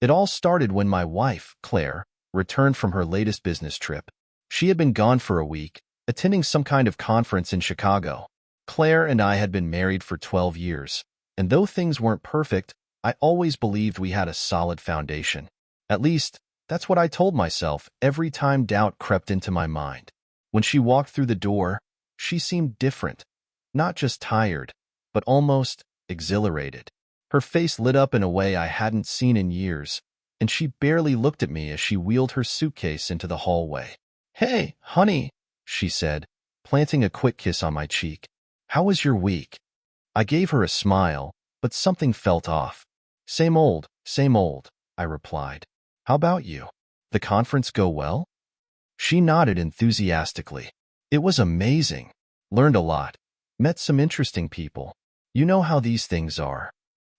It all started when my wife, Claire, returned from her latest business trip. She had been gone for a week, attending some kind of conference in Chicago. Claire and I had been married for 12 years, and though things weren't perfect, I always believed we had a solid foundation. At least, that's what I told myself every time doubt crept into my mind. When she walked through the door, she seemed different, not just tired, but almost exhilarated. Her face lit up in a way I hadn't seen in years, and she barely looked at me as she wheeled her suitcase into the hallway. "Hey, honey," she said, planting a quick kiss on my cheek. "How was your week?" I gave her a smile, but something felt off. Same old, I replied. "How about you? The conference go well?" She nodded enthusiastically. "It was amazing. Learned a lot. Met some interesting people. You know how these things are."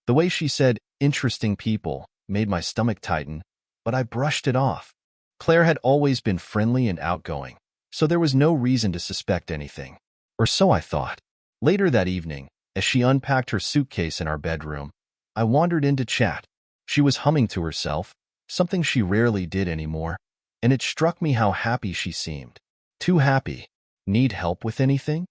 The way she said interesting people made my stomach tighten, but I brushed it off. Claire had always been friendly and outgoing, so there was no reason to suspect anything. Or so I thought. Later that evening, as she unpacked her suitcase in our bedroom, I wandered in to chat. She was humming to herself, something she rarely did anymore, and it struck me how happy she seemed. Too happy. "Need help with anything?"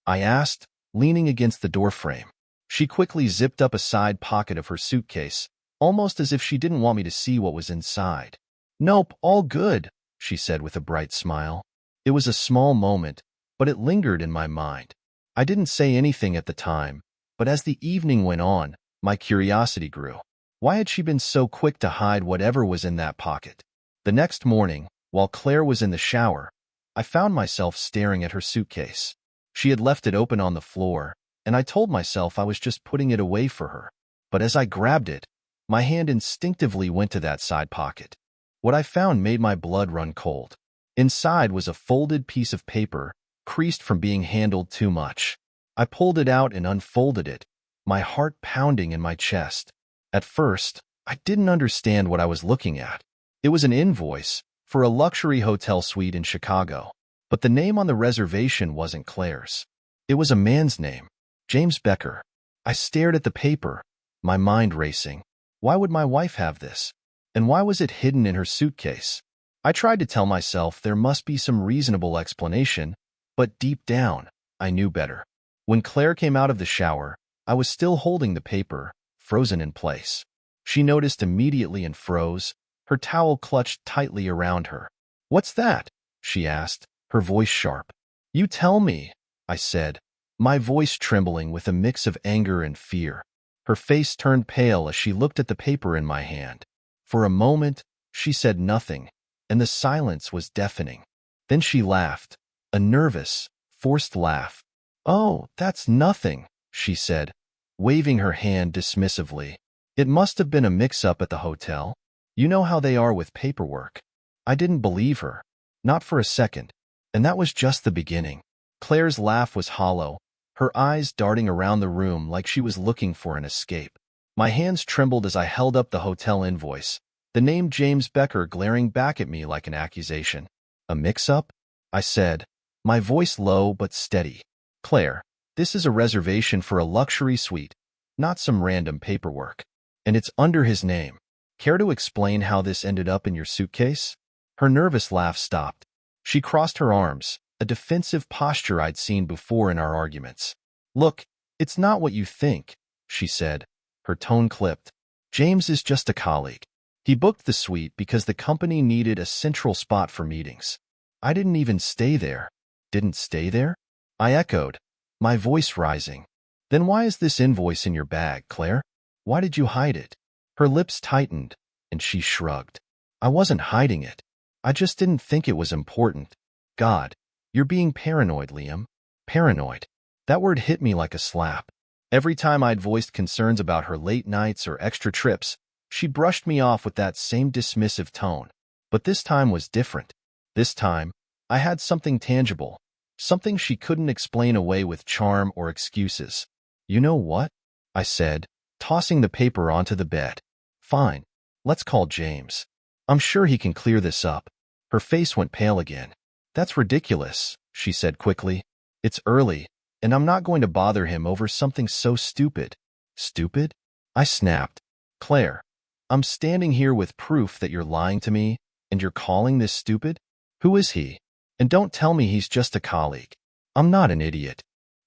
I asked, leaning against the doorframe. She quickly zipped up a side pocket of her suitcase, almost as if she didn't want me to see what was inside. "Nope, all good," she said with a bright smile. It was a small moment, but it lingered in my mind. I didn't say anything at the time, but as the evening went on, my curiosity grew. Why had she been so quick to hide whatever was in that pocket? The next morning, while Claire was in the shower, I found myself staring at her suitcase. She had left it open on the floor, and I told myself I was just putting it away for her. But as I grabbed it, my hand instinctively went to that side pocket. What I found made my blood run cold. Inside was a folded piece of paper, creased from being handled too much. I pulled it out and unfolded it, my heart pounding in my chest. At first, I didn't understand what I was looking at. It was an invoice for a luxury hotel suite in Chicago, but the name on the reservation wasn't Claire's. It was a man's name, James Becker. I stared at the paper, my mind racing. Why would my wife have this? And why was it hidden in her suitcase? I tried to tell myself there must be some reasonable explanation, but deep down, I knew better. When Claire came out of the shower, I was still holding the paper, frozen in place. She noticed immediately and froze, her towel clutched tightly around her. "What's that?" she asked, her voice sharp. "You tell me," I said, my voice trembling with a mix of anger and fear. Her face turned pale as she looked at the paper in my hand. For a moment, she said nothing, and the silence was deafening. Then she laughed, a nervous, forced laugh. "Oh, that's nothing," she said, waving her hand dismissively. "It must have been a mix-up at the hotel. You know how they are with paperwork." I didn't believe her, not for a second, and that was just the beginning. Claire's laugh was hollow, her eyes darting around the room like she was looking for an escape. My hands trembled as I held up the hotel invoice, the name James Becker glaring back at me like an accusation. "A mix-up?" I said, my voice low but steady. "Claire, this is a reservation for a luxury suite, not some random paperwork. And it's under his name. Care to explain how this ended up in your suitcase?" Her nervous laugh stopped. She crossed her arms, a defensive posture I'd seen before in our arguments. "Look, it's not what you think," she said, her tone clipped. "James is just a colleague. He booked the suite because the company needed a central spot for meetings. I didn't even stay there." "Didn't stay there?" I echoed, my voice rising. "Then why is this invoice in your bag, Claire? Why did you hide it?" Her lips tightened, and she shrugged. "I wasn't hiding it. I just didn't think it was important." God, you're being paranoid, Liam. Paranoid. That word hit me like a slap. Every time I'd voiced concerns about her late nights or extra trips, she brushed me off with that same dismissive tone. But this time was different. This time, I had something tangible, something she couldn't explain away with charm or excuses. "You know what?" I said, tossing the paper onto the bed. "Fine. Let's call James. I'm sure he can clear this up." Her face went pale again. "That's ridiculous," she said quickly. "It's early, and I'm not going to bother him over something so stupid." "Stupid?" I snapped. "Claire, I'm standing here with proof that you're lying to me, and you're calling this stupid? Who is he? And don't tell me he's just a colleague. I'm not an idiot.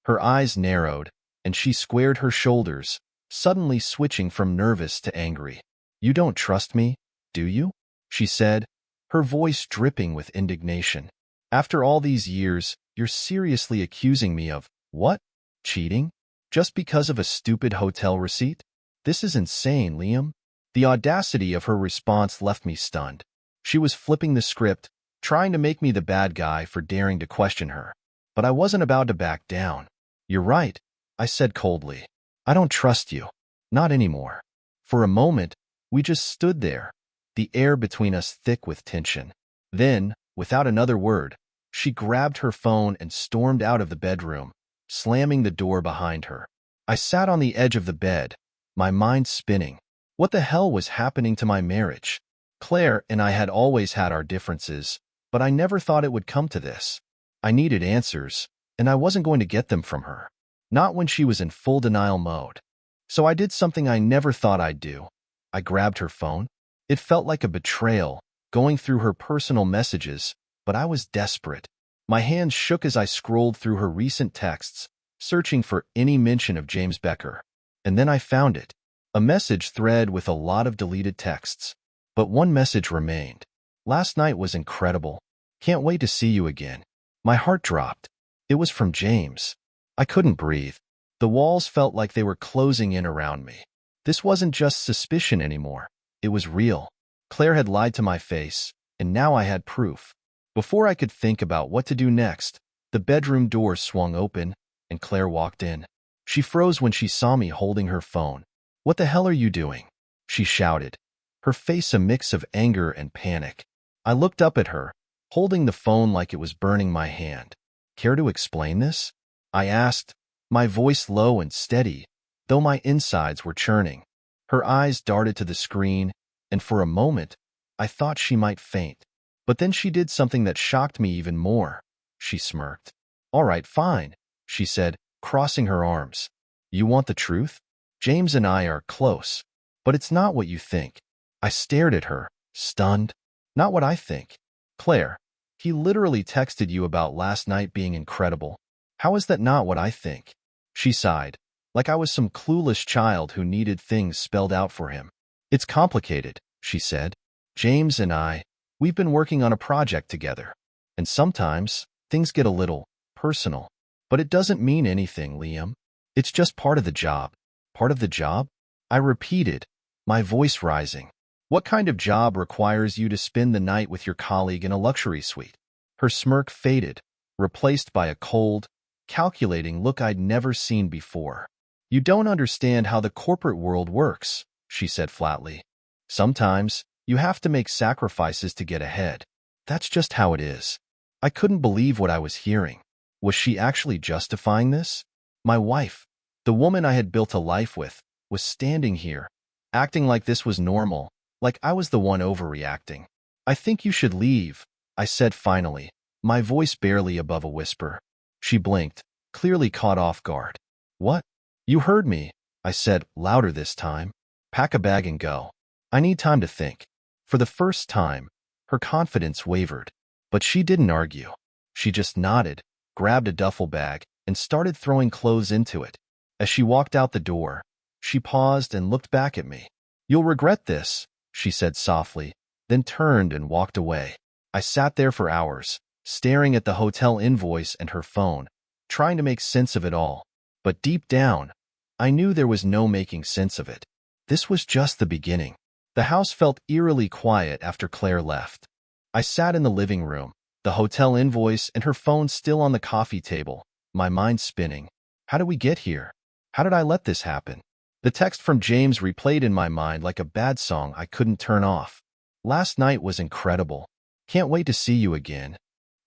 Her eyes narrowed, and she squared her shoulders, suddenly switching from nervous to angry. You don't trust me, do you? She said, her voice dripping with indignation. After all these years, you're seriously accusing me of, what? Cheating? Just because of a stupid hotel receipt? This is insane, Liam. The audacity of her response left me stunned. She was flipping the script, trying to make me the bad guy for daring to question her. But I wasn't about to back down. You're right, I said coldly. I don't trust you. Not anymore. For a moment, we just stood there, the air between us thick with tension. Then, without another word, she grabbed her phone and stormed out of the bedroom, slamming the door behind her. I sat on the edge of the bed, my mind spinning. What the hell was happening to my marriage? Claire and I had always had our differences, but I never thought it would come to this. I needed answers, and I wasn't going to get them from her. Not when she was in full denial mode. So I did something I never thought I'd do. I grabbed her phone. It felt like a betrayal, going through her personal messages, but I was desperate. My hands shook as I scrolled through her recent texts, searching for any mention of James Becker. And then I found it. A message thread with a lot of deleted texts. But one message remained. Last night was incredible. Can't wait to see you again. My heart dropped. It was from James. I couldn't breathe. The walls felt like they were closing in around me. This wasn't just suspicion anymore. It was real. Claire had lied to my face, and now I had proof. Before I could think about what to do next, the bedroom door swung open, and Claire walked in. She froze when she saw me holding her phone. What the hell are you doing? She shouted, her face a mix of anger and panic. I looked up at her, holding the phone like it was burning my hand. Care to explain this? I asked, my voice low and steady, though my insides were churning. Her eyes darted to the screen, and for a moment, I thought she might faint. But then she did something that shocked me even more. She smirked. All right, fine, she said, crossing her arms. You want the truth? James and I are close, but it's not what you think. I stared at her, stunned. Not what I think. Claire, he literally texted you about last night being incredible. How is that not what I think? She sighed, like I was some clueless child who needed things spelled out for him. It's complicated, she said. James and I, we've been working on a project together. And sometimes, things get a little personal. But it doesn't mean anything, Liam. It's just part of the job. Part of the job? I repeated, my voice rising. What kind of job requires you to spend the night with your colleague in a luxury suite? Her smirk faded, replaced by a cold, calculating look I'd never seen before. You don't understand how the corporate world works, she said flatly. Sometimes, you have to make sacrifices to get ahead. That's just how it is. I couldn't believe what I was hearing. Was she actually justifying this? My wife, the woman I had built a life with, was standing here, acting like this was normal, like I was the one overreacting. I think you should leave, I said finally, my voice barely above a whisper. She blinked, clearly caught off guard. What? You heard me, I said, louder this time. Pack a bag and go. I need time to think. For the first time, her confidence wavered. But she didn't argue. She just nodded, grabbed a duffel bag, and started throwing clothes into it. As she walked out the door, she paused and looked back at me. You'll regret this, she said softly, then turned and walked away. I sat there for hours, staring at the hotel invoice and her phone, trying to make sense of it all. But deep down, I knew there was no making sense of it. This was just the beginning. The house felt eerily quiet after Claire left. I sat in the living room, the hotel invoice and her phone still on the coffee table, my mind spinning. How did we get here? How did I let this happen? The text from James replayed in my mind like a bad song I couldn't turn off. Last night was incredible. Can't wait to see you again.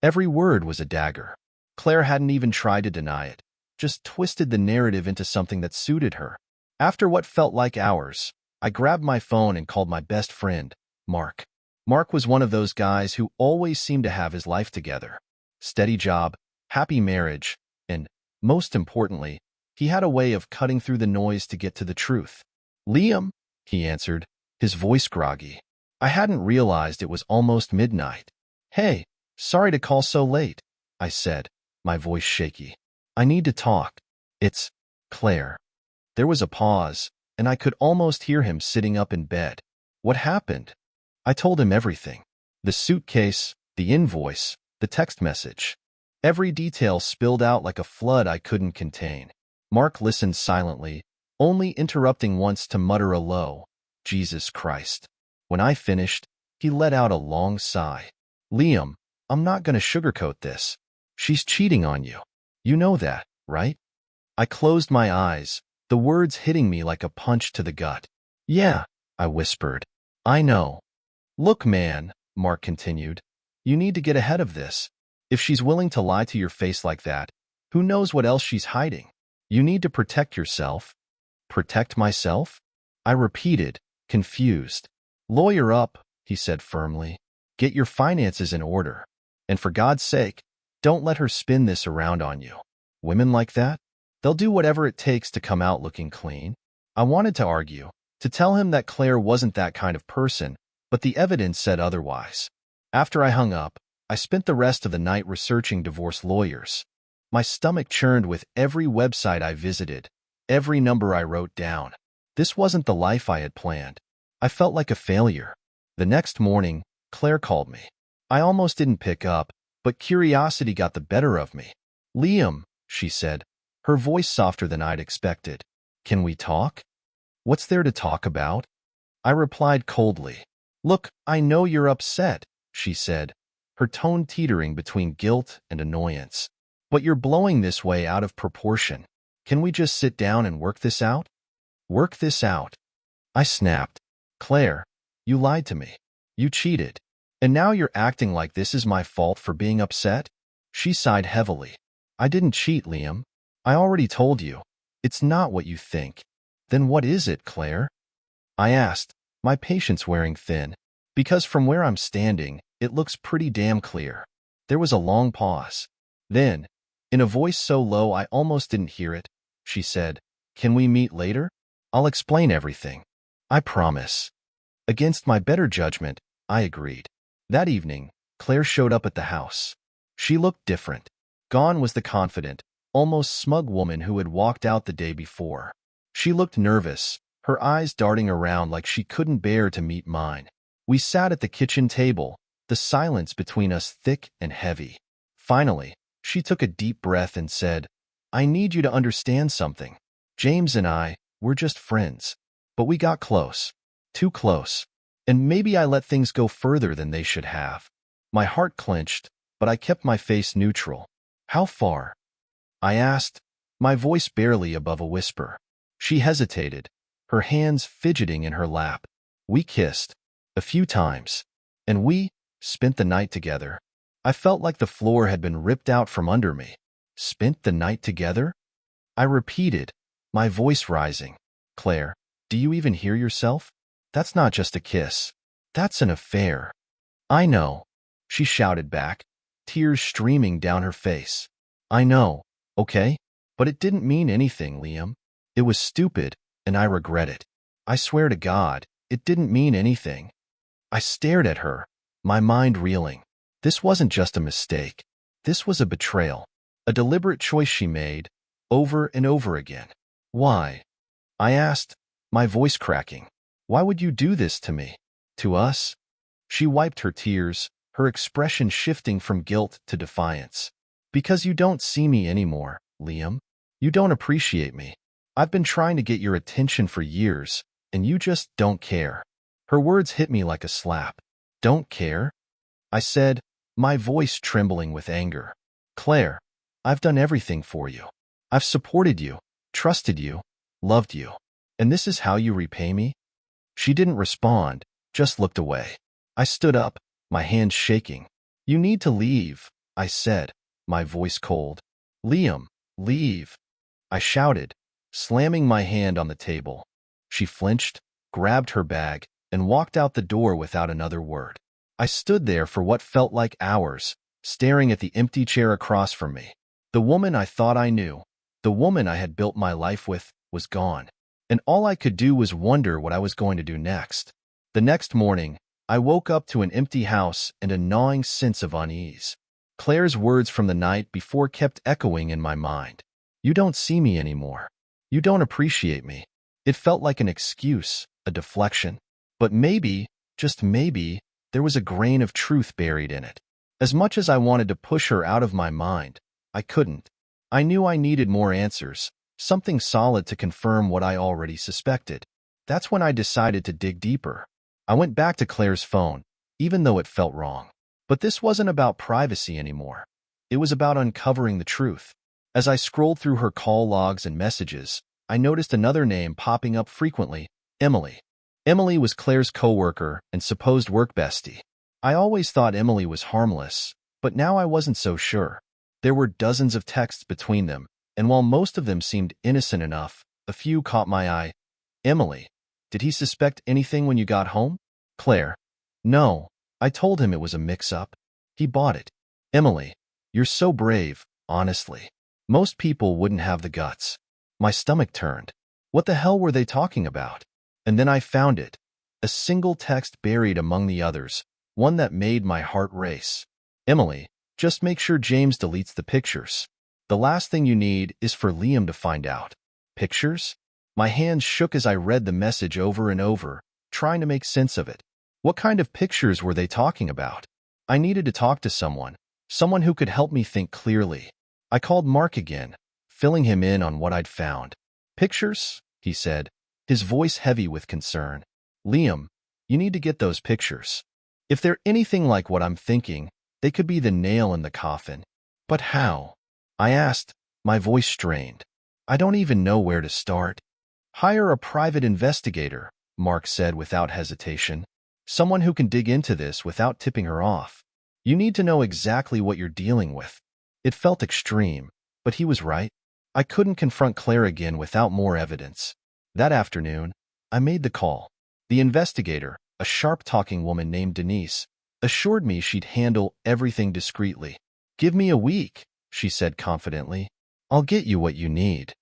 Every word was a dagger. Claire hadn't even tried to deny it, just twisted the narrative into something that suited her. After what felt like hours, I grabbed my phone and called my best friend, Mark. Mark was one of those guys who always seemed to have his life together. Steady job, happy marriage, and, most importantly, he had a way of cutting through the noise to get to the truth. Liam, he answered, his voice groggy. I hadn't realized it was almost midnight. Hey, sorry to call so late, I said, my voice shaky. I need to talk. It's Claire. There was a pause, and I could almost hear him sitting up in bed. What happened? I told him everything. The suitcase, the invoice, the text message. Every detail spilled out like a flood I couldn't contain. Mark listened silently, only interrupting once to mutter a low, Jesus Christ. When I finished, he let out a long sigh. Liam, I'm not going to sugarcoat this. She's cheating on you. You know that, right? I closed my eyes, the words hitting me like a punch to the gut. Yeah, I whispered. I know. Look, man, Mark continued, you need to get ahead of this. If she's willing to lie to your face like that, who knows what else she's hiding? You need to protect yourself. Protect myself? I repeated, confused. Lawyer up, he said firmly. Get your finances in order. And for God's sake, don't let her spin this around on you. Women like that? They'll do whatever it takes to come out looking clean. I wanted to argue, to tell him that Claire wasn't that kind of person, but the evidence said otherwise. After I hung up, I spent the rest of the night researching divorce lawyers. My stomach churned with every website I visited, every number I wrote down. This wasn't the life I had planned. I felt like a failure. The next morning, Claire called me. I almost didn't pick up, but curiosity got the better of me. Liam, she said, her voice softer than I'd expected. Can we talk? What's there to talk about? I replied coldly. Look, I know you're upset, she said, her tone teetering between guilt and annoyance. But you're blowing this way out of proportion. Can we just sit down and work this out? Work this out. I snapped. Claire, you lied to me. You cheated. And now you're acting like this is my fault for being upset? She sighed heavily. I didn't cheat, Liam. I already told you. It's not what you think. Then what is it, Claire? I asked, my patience wearing thin. Because from where I'm standing, it looks pretty damn clear. There was a long pause. Then, in a voice so low I almost didn't hear it, she said, Can we meet later? I'll explain everything. I promise. Against my better judgment, I agreed. That evening, Claire showed up at the house. She looked different. Gone was the confident, almost smug woman who had walked out the day before. She looked nervous, her eyes darting around like she couldn't bear to meet mine. We sat at the kitchen table, the silence between us thick and heavy. Finally, she took a deep breath and said, I need you to understand something. James and I, we're just friends. But we got close. Too close. And maybe I let things go further than they should have. My heart clenched, but I kept my face neutral. How far? I asked, my voice barely above a whisper. She hesitated, her hands fidgeting in her lap. We kissed. A few times. And we spent the night together. I felt like the floor had been ripped out from under me. Spent the night together? I repeated, my voice rising. Claire, do you even hear yourself? That's not just a kiss. That's an affair. I know, she shouted back, tears streaming down her face. I know, okay? But it didn't mean anything, Liam. It was stupid, and I regret it. I swear to God, it didn't mean anything. I stared at her, my mind reeling. This wasn't just a mistake. This was a betrayal. A deliberate choice she made, over and over again. Why? I asked, my voice cracking. Why would you do this to me? To us? She wiped her tears, her expression shifting from guilt to defiance. Because you don't see me anymore, Liam. You don't appreciate me. I've been trying to get your attention for years, and you just don't care. Her words hit me like a slap. Don't care? I said, my voice trembling with anger. Claire, I've done everything for you. I've supported you, trusted you, loved you. And this is how you repay me? She didn't respond, just looked away. I stood up, my hands shaking. You need to leave, I said, my voice cold. Liam, leave. I shouted, slamming my hand on the table. She flinched, grabbed her bag, and walked out the door without another word. I stood there for what felt like hours, staring at the empty chair across from me. The woman I thought I knew, the woman I had built my life with, was gone. And all I could do was wonder what I was going to do next. The next morning, I woke up to an empty house and a gnawing sense of unease. Claire's words from the night before kept echoing in my mind. You don't see me anymore. You don't appreciate me. It felt like an excuse, a deflection. But maybe, just maybe, there was a grain of truth buried in it. As much as I wanted to push her out of my mind, I couldn't. I knew I needed more answers, something solid to confirm what I already suspected. That's when I decided to dig deeper. I went back to Claire's phone, even though it felt wrong. But this wasn't about privacy anymore. It was about uncovering the truth. As I scrolled through her call logs and messages, I noticed another name popping up frequently, Emily. Emily was Claire's coworker and supposed work bestie. I always thought Emily was harmless, but now I wasn't so sure. There were dozens of texts between them, and while most of them seemed innocent enough, a few caught my eye. Emily, did he suspect anything when you got home? Claire, no, I told him it was a mix-up. He bought it. Emily, you're so brave, honestly. Most people wouldn't have the guts. My stomach turned. What the hell were they talking about? And then I found it. A single text buried among the others, one that made my heart race. Emily, just make sure James deletes the pictures. The last thing you need is for Liam to find out. Pictures? My hands shook as I read the message over and over, trying to make sense of it. What kind of pictures were they talking about? I needed to talk to someone who could help me think clearly. I called Mark again, filling him in on what I'd found. Pictures? He said, his voice heavy with concern. Liam, you need to get those pictures. If they're anything like what I'm thinking, they could be the nail in the coffin. But how? I asked, my voice strained. I don't even know where to start. Hire a private investigator, Mark said without hesitation. Someone who can dig into this without tipping her off. You need to know exactly what you're dealing with. It felt extreme, but he was right. I couldn't confront Claire again without more evidence. That afternoon, I made the call. The investigator, a sharp-talking woman named Denise, assured me she'd handle everything discreetly. Give me a week, she said confidently. I'll get you what you need.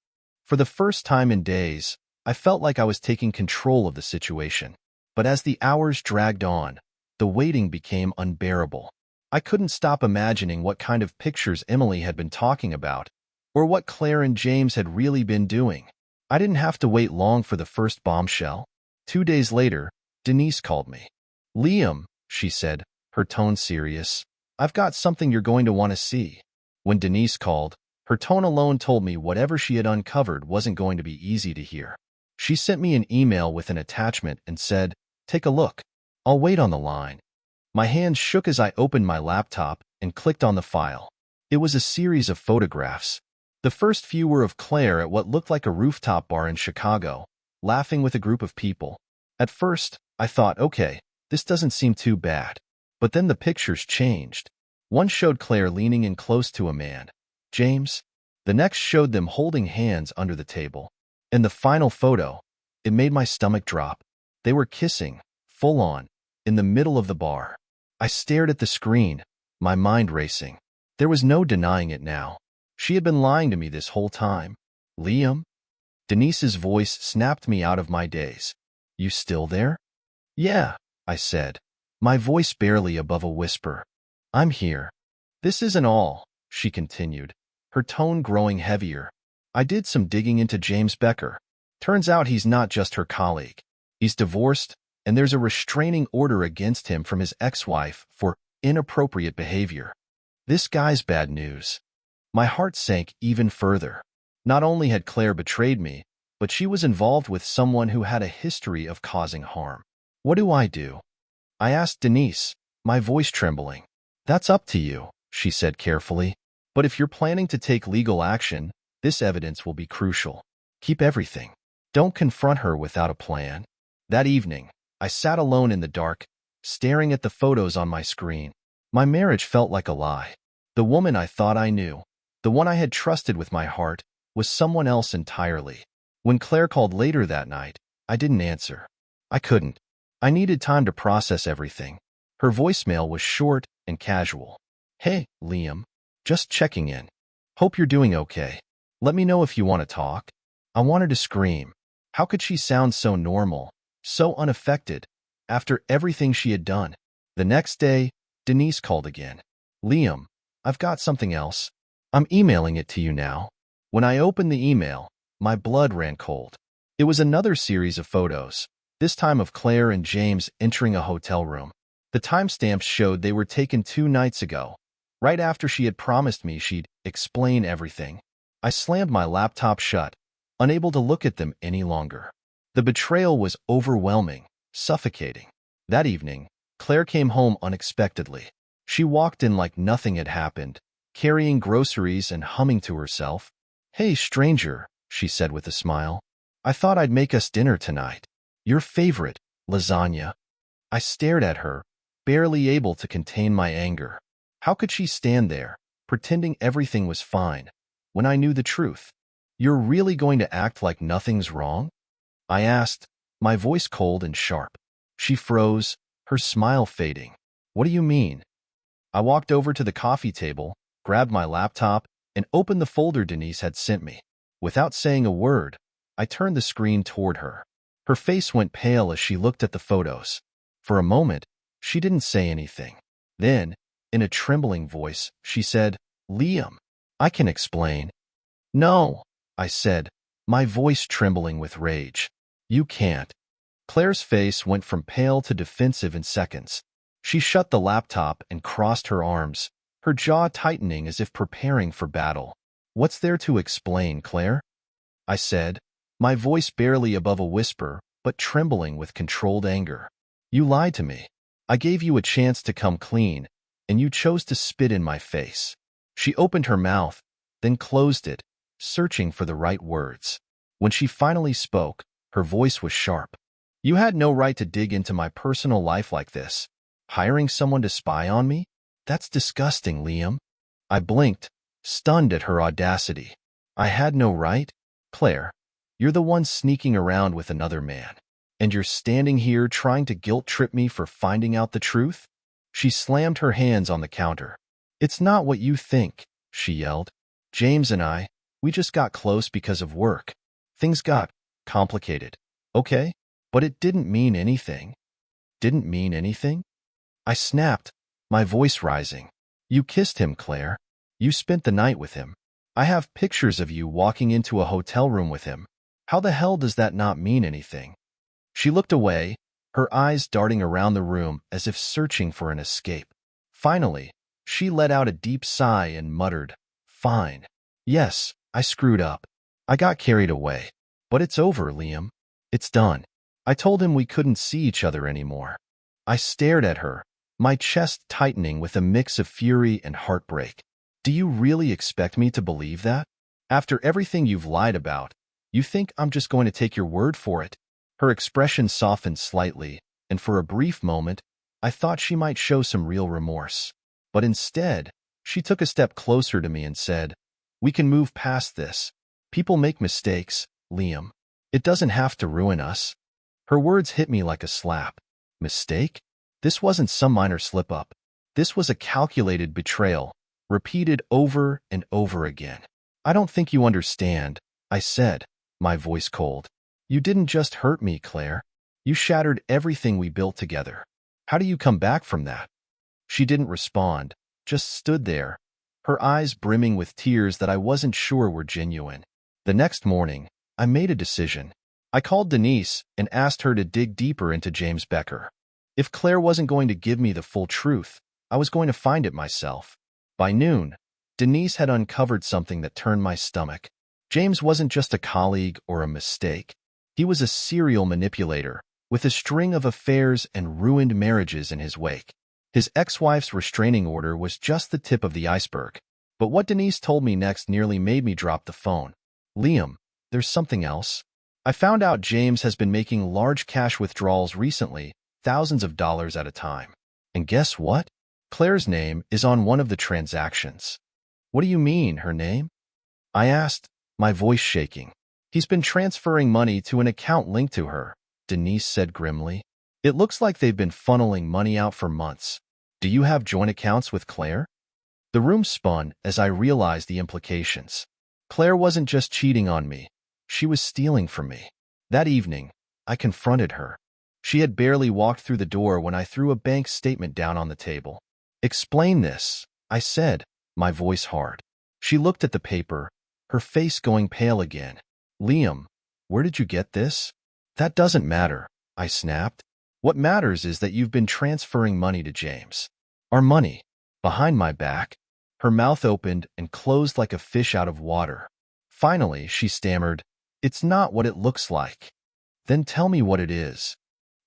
For the first time in days, I felt like I was taking control of the situation. But as the hours dragged on, the waiting became unbearable. I couldn't stop imagining what kind of pictures Emily had been talking about, or what Claire and James had really been doing. I didn't have to wait long for the first bombshell. 2 days later, Denise called me. Liam, she said, her tone serious, I've got something you're going to want to see. When Denise called, her tone alone told me whatever she had uncovered wasn't going to be easy to hear. She sent me an email with an attachment and said, take a look. I'll wait on the line. My hands shook as I opened my laptop and clicked on the file. It was a series of photographs. The first few were of Claire at what looked like a rooftop bar in Chicago, laughing with a group of people. At first, I thought, okay, this doesn't seem too bad. But then the pictures changed. One showed Claire leaning in close to a man, James. The next showed them holding hands under the table. And the final photo, it made my stomach drop. They were kissing, full on, in the middle of the bar. I stared at the screen, my mind racing. There was no denying it now. She had been lying to me this whole time. Liam? Denise's voice snapped me out of my daze. You still there? Yeah, I said, my voice barely above a whisper. I'm here. This isn't all, she continued, her tone growing heavier. I did some digging into James Becker. Turns out he's not just her colleague. He's divorced, and there's a restraining order against him from his ex-wife for inappropriate behavior. This guy's bad news. My heart sank even further. Not only had Claire betrayed me, but she was involved with someone who had a history of causing harm. What do? I asked Denise, my voice trembling. That's up to you, she said carefully. But if you're planning to take legal action, this evidence will be crucial. Keep everything. Don't confront her without a plan. That evening, I sat alone in the dark, staring at the photos on my screen. My marriage felt like a lie. The woman I thought I knew, the one I had trusted with my heart, was someone else entirely. When Claire called later that night, I didn't answer. I couldn't. I needed time to process everything. Her voicemail was short and casual. Hey, Liam. Just checking in. Hope you're doing okay. Let me know if you want to talk. I wanted to scream. How could she sound so normal, so unaffected? after everything she had done. The next day, Denise called again. Liam, I've got something else. I'm emailing it to you now. When I opened the email, my blood ran cold. It was another series of photos, this time of Claire and James entering a hotel room. The timestamps showed they were taken 2 nights ago, right after she had promised me she'd explain everything. I slammed my laptop shut, unable to look at them any longer. The betrayal was overwhelming, suffocating. That evening, Claire came home unexpectedly. She walked in like nothing had happened, carrying groceries and humming to herself. Hey, stranger, she said with a smile. I thought I'd make us dinner tonight. Your favorite, lasagna. I stared at her, barely able to contain my anger. How could she stand there, pretending everything was fine, when I knew the truth? You're really going to act like nothing's wrong? I asked, my voice cold and sharp. She froze, her smile fading. What do you mean? I walked over to the coffee table, grabbed my laptop, and opened the folder Denise had sent me. Without saying a word, I turned the screen toward her. Her face went pale as she looked at the photos. For a moment, she didn't say anything. Then, in a trembling voice, she said, Liam, I can explain. No, I said, my voice trembling with rage. You can't. Claire's face went from pale to defensive in seconds. She shut the laptop and crossed her arms, her jaw tightening as if preparing for battle. What's there to explain, Claire? I said, my voice barely above a whisper, but trembling with controlled anger. You lied to me. I gave you a chance to come clean, and you chose to spit in my face. She opened her mouth, then closed it, searching for the right words. When she finally spoke, her voice was sharp. You had no right to dig into my personal life like this. Hiring someone to spy on me? That's disgusting, Liam. I blinked, stunned at her audacity. I had no right? Claire, you're the one sneaking around with another man. And you're standing here trying to guilt-trip me for finding out the truth? She slammed her hands on the counter. It's not what you think, she yelled. James and I, we just got close because of work. Things got complicated, okay? But it didn't mean anything. Didn't mean anything? I snapped, my voice rising. You kissed him, Claire. You spent the night with him. I have pictures of you walking into a hotel room with him. How the hell does that not mean anything? She looked away, her eyes darting around the room as if searching for an escape. Finally, she let out a deep sigh and muttered, Fine. Yes, I screwed up. I got carried away. But it's over, Liam. It's done. I told him we couldn't see each other anymore. I stared at her, my chest tightening with a mix of fury and heartbreak. Do you really expect me to believe that? After everything you've lied about, you think I'm just going to take your word for it? Her expression softened slightly, and for a brief moment, I thought she might show some real remorse. But instead, she took a step closer to me and said, We can move past this. People make mistakes, Liam. It doesn't have to ruin us. Her words hit me like a slap. Mistake? This wasn't some minor slip-up. This was a calculated betrayal, repeated over and over again. I don't think you understand, I said, my voice cold. You didn't just hurt me, Claire. You shattered everything we built together. How do you come back from that? She didn't respond, just stood there, her eyes brimming with tears that I wasn't sure were genuine. The next morning, I made a decision. I called Denise and asked her to dig deeper into James Becker. If Claire wasn't going to give me the full truth, I was going to find it myself. By noon, Denise had uncovered something that turned my stomach. James wasn't just a colleague or a mistake. He was a serial manipulator, with a string of affairs and ruined marriages in his wake. His ex-wife's restraining order was just the tip of the iceberg. But what Denise told me next nearly made me drop the phone. Liam, there's something else. I found out James has been making large cash withdrawals recently, thousands of dollars at a time. And guess what? Claire's name is on one of the transactions. What do you mean, her name? I asked, my voice shaking. He's been transferring money to an account linked to her, Denise said grimly. It looks like they've been funneling money out for months. Do you have joint accounts with Claire? The room spun as I realized the implications. Claire wasn't just cheating on me. She was stealing from me. That evening, I confronted her. She had barely walked through the door when I threw a bank statement down on the table. "Explain this," I said, my voice hard. She looked at the paper, her face going pale again. "Liam, where did you get this?" "That doesn't matter," I snapped. "What matters is that you've been transferring money to James." "Our money?" Behind my back. Her mouth opened and closed like a fish out of water. Finally, she stammered, "It's not what it looks like." "Then tell me what it is,"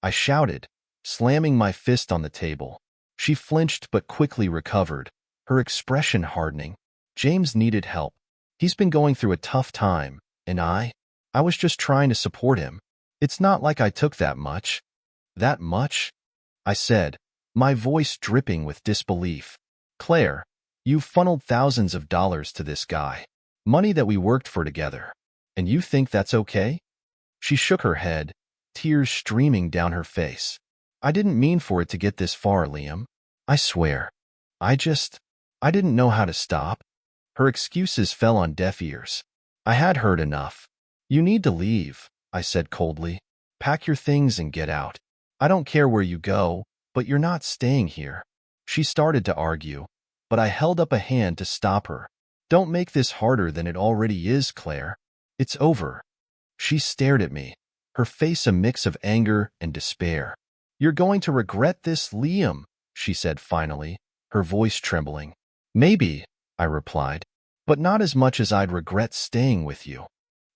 I shouted, slamming my fist on the table. She flinched but quickly recovered, her expression hardening. "James needed help. He's been going through a tough time, and I was just trying to support him. It's not like I took that much." "That much?" I said, my voice dripping with disbelief. "Claire, you've funneled thousands of dollars to this guy. Money that we worked for together. And you think that's okay?" She shook her head, tears streaming down her face. "I didn't mean for it to get this far, Liam. I swear. I didn't know how to stop." Her excuses fell on deaf ears. I had heard enough. "You need to leave," I said coldly. "Pack your things and get out. I don't care where you go, but you're not staying here." She started to argue, but I held up a hand to stop her. "Don't make this harder than it already is, Claire. It's over." She stared at me, her face a mix of anger and despair. "You're going to regret this, Liam," she said finally, her voice trembling. "Maybe," I replied, "but not as much as I'd regret staying with you."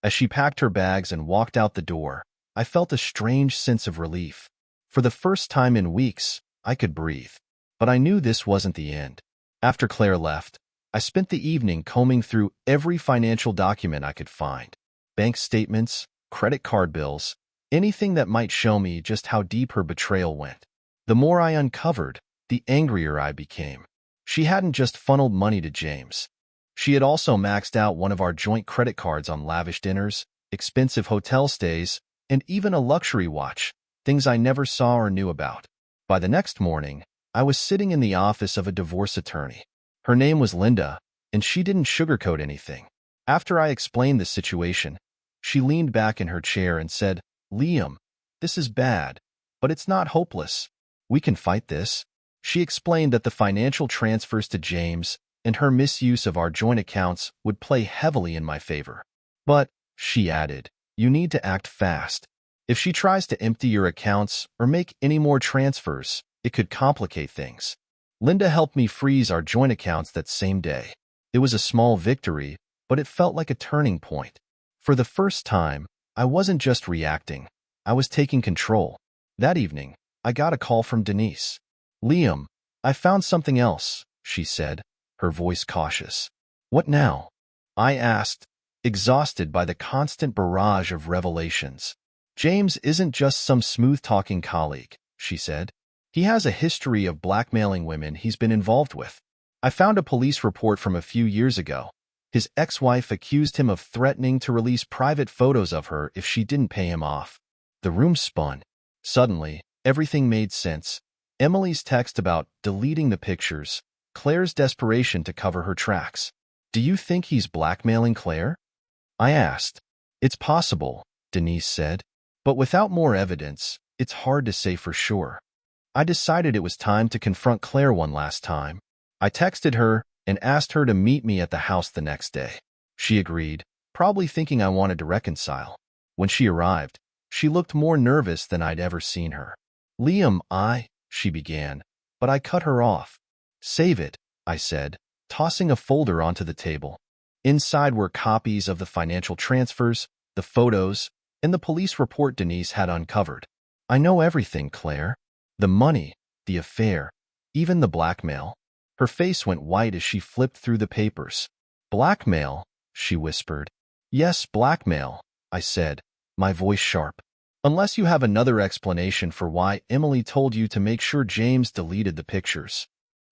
As she packed her bags and walked out the door, I felt a strange sense of relief. For the first time in weeks, I could breathe. But I knew this wasn't the end. After Claire left, I spent the evening combing through every financial document I could find. Bank statements, credit card bills, anything that might show me just how deep her betrayal went. The more I uncovered, the angrier I became. She hadn't just funneled money to James. She had also maxed out one of our joint credit cards on lavish dinners, expensive hotel stays, and even a luxury watch, things I never saw or knew about. By the next morning, I was sitting in the office of a divorce attorney. Her name was Linda, and she didn't sugarcoat anything. After I explained the situation, she leaned back in her chair and said, "Liam, this is bad, but it's not hopeless. We can fight this." She explained that the financial transfers to James and her misuse of our joint accounts would play heavily in my favor. "But," she added, "you need to act fast. If she tries to empty your accounts or make any more transfers, it could complicate things." Linda helped me freeze our joint accounts that same day. It was a small victory, but it felt like a turning point. For the first time, I wasn't just reacting. I was taking control. That evening, I got a call from Denise. "Liam, I found something else," she said, her voice cautious. "What now?" I asked, exhausted by the constant barrage of revelations. "James isn't just some smooth-talking colleague," she said. "He has a history of blackmailing women he's been involved with. I found a police report from a few years ago. His ex-wife accused him of threatening to release private photos of her if she didn't pay him off." The room spun. Suddenly, everything made sense. Emily's text about deleting the pictures, Claire's desperation to cover her tracks. "Do you think he's blackmailing Claire?" I asked. "It's possible," Denise said. "But without more evidence, it's hard to say for sure." I decided it was time to confront Claire one last time. I texted her and asked her to meet me at the house the next day. She agreed, probably thinking I wanted to reconcile. When she arrived, she looked more nervous than I'd ever seen her. "Liam, she began, but I cut her off. "Save it," I said, tossing a folder onto the table. Inside were copies of the financial transfers, the photos, and the police report Denise had uncovered. "I know everything, Claire. The money, the affair, even the blackmail." Her face went white as she flipped through the papers. "Blackmail?" she whispered. "Yes, blackmail," I said, my voice sharp. "Unless you have another explanation for why Emily told you to make sure James deleted the pictures."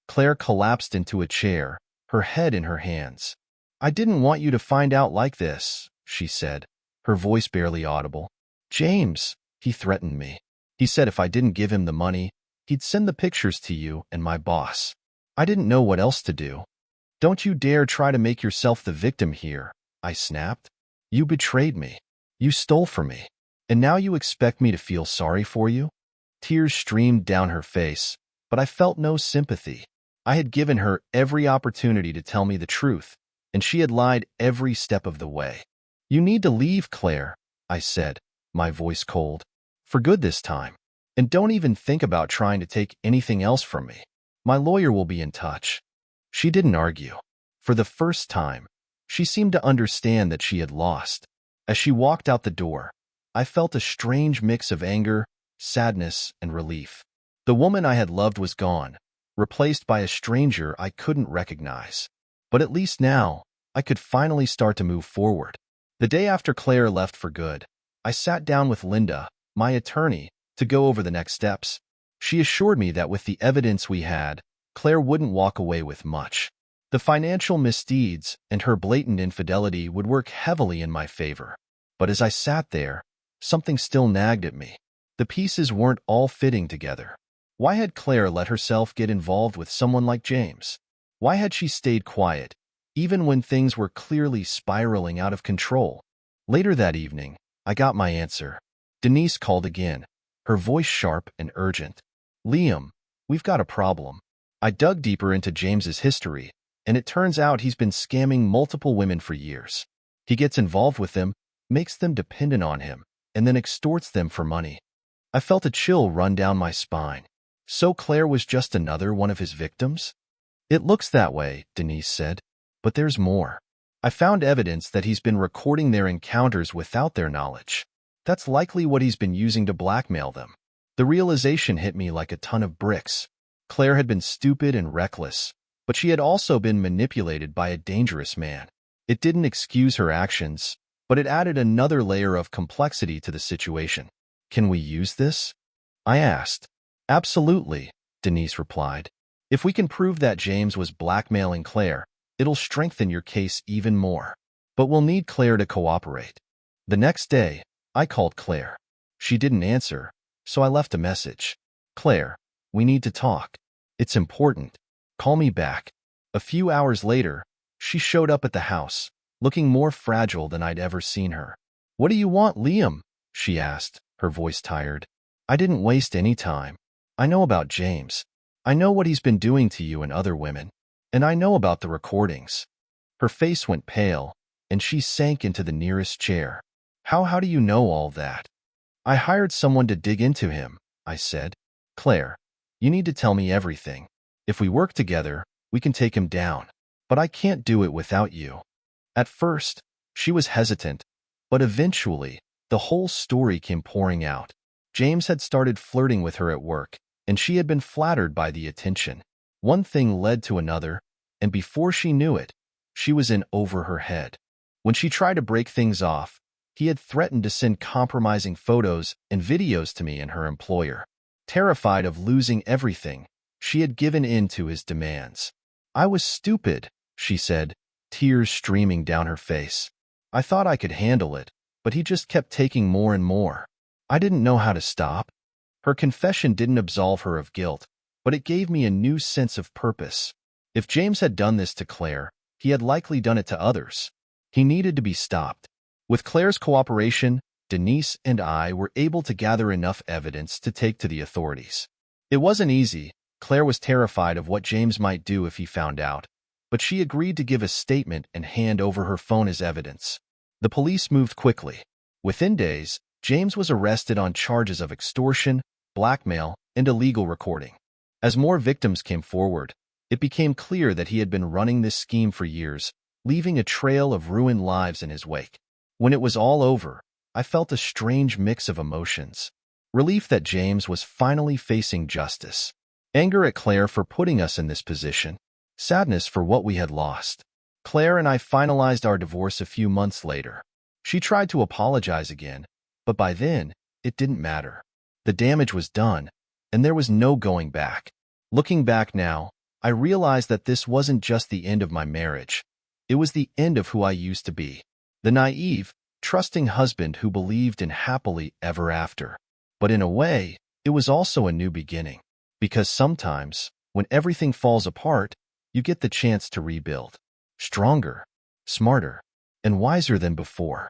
Claire collapsed into a chair, her head in her hands. "I didn't want you to find out like this," she said, her voice barely audible. "James, he threatened me. He said if I didn't give him the money, he'd send the pictures to you and my boss. I didn't know what else to do." "Don't you dare try to make yourself the victim here," I snapped. "You betrayed me. You stole from me. And now you expect me to feel sorry for you?" Tears streamed down her face, but I felt no sympathy. I had given her every opportunity to tell me the truth, and she had lied every step of the way. "You need to leave, Claire," I said, my voice cold. "For good this time. And don't even think about trying to take anything else from me. My lawyer will be in touch." She didn't argue. For the first time, she seemed to understand that she had lost. As she walked out the door, I felt a strange mix of anger, sadness, and relief. The woman I had loved was gone, replaced by a stranger I couldn't recognize. But at least now, I could finally start to move forward. The day after Claire left for good, I sat down with Linda, my attorney, to go over the next steps. She assured me that with the evidence we had, Claire wouldn't walk away with much. The financial misdeeds and her blatant infidelity would work heavily in my favor. But as I sat there, something still nagged at me. The pieces weren't all fitting together. Why had Claire let herself get involved with someone like James? Why had she stayed quiet, even when things were clearly spiraling out of control? Later that evening, I got my answer. Denise called again, her voice sharp and urgent. "Liam, we've got a problem." I dug deeper into James's history, and it turns out he's been scamming multiple women for years. He gets involved with them, makes them dependent on him, and then extorts them for money. I felt a chill run down my spine. So Claire was just another one of his victims? "It looks that way," Denise said, "but there's more. I found evidence that he's been recording their encounters without their knowledge. That's likely what he's been using to blackmail them." The realization hit me like a ton of bricks. Claire had been stupid and reckless, but she had also been manipulated by a dangerous man. It didn't excuse her actions, but it added another layer of complexity to the situation. "Can we use this?" I asked. "Absolutely," Denise replied. "If we can prove that James was blackmailing Claire, it'll strengthen your case even more. But we'll need Claire to cooperate." The next day, I called Claire. She didn't answer, so I left a message. "Claire, we need to talk. It's important. Call me back." A few hours later, she showed up at the house, looking more fragile than I'd ever seen her. "What do you want, Liam?" she asked, her voice tired. "I didn't waste any time. I know about James. I know what he's been doing to you and other women. And I know about the recordings." Her face went pale, and she sank into the nearest chair. How do you know all that?" "I hired someone to dig into him," I said. "Claire, you need to tell me everything. If we work together, we can take him down. But I can't do it without you." At first, she was hesitant, but eventually, the whole story came pouring out. James had started flirting with her at work, and she had been flattered by the attention. One thing led to another, and before she knew it, she was in over her head. When she tried to break things off, he had threatened to send compromising photos and videos to me and her employer. Terrified of losing everything, she had given in to his demands. "I was stupid," she said, tears streaming down her face. "I thought I could handle it, but he just kept taking more and more. I didn't know how to stop." Her confession didn't absolve her of guilt, but it gave me a new sense of purpose. If James had done this to Claire, he had likely done it to others. He needed to be stopped. With Claire's cooperation, Denise and I were able to gather enough evidence to take to the authorities. It wasn't easy. Claire was terrified of what James might do if he found out, but she agreed to give a statement and hand over her phone as evidence. The police moved quickly. Within days, James was arrested on charges of extortion, blackmail, and illegal recording. As more victims came forward, it became clear that he had been running this scheme for years, leaving a trail of ruined lives in his wake. When it was all over, I felt a strange mix of emotions. Relief that James was finally facing justice. Anger at Claire for putting us in this position. Sadness for what we had lost. Claire and I finalized our divorce a few months later. She tried to apologize again, but by then, it didn't matter. The damage was done, and there was no going back. Looking back now, I realized that this wasn't just the end of my marriage. It was the end of who I used to be. The naive, trusting husband who believed in happily ever after. But in a way, it was also a new beginning. Because sometimes, when everything falls apart, you get the chance to rebuild. Stronger, smarter, and wiser than before.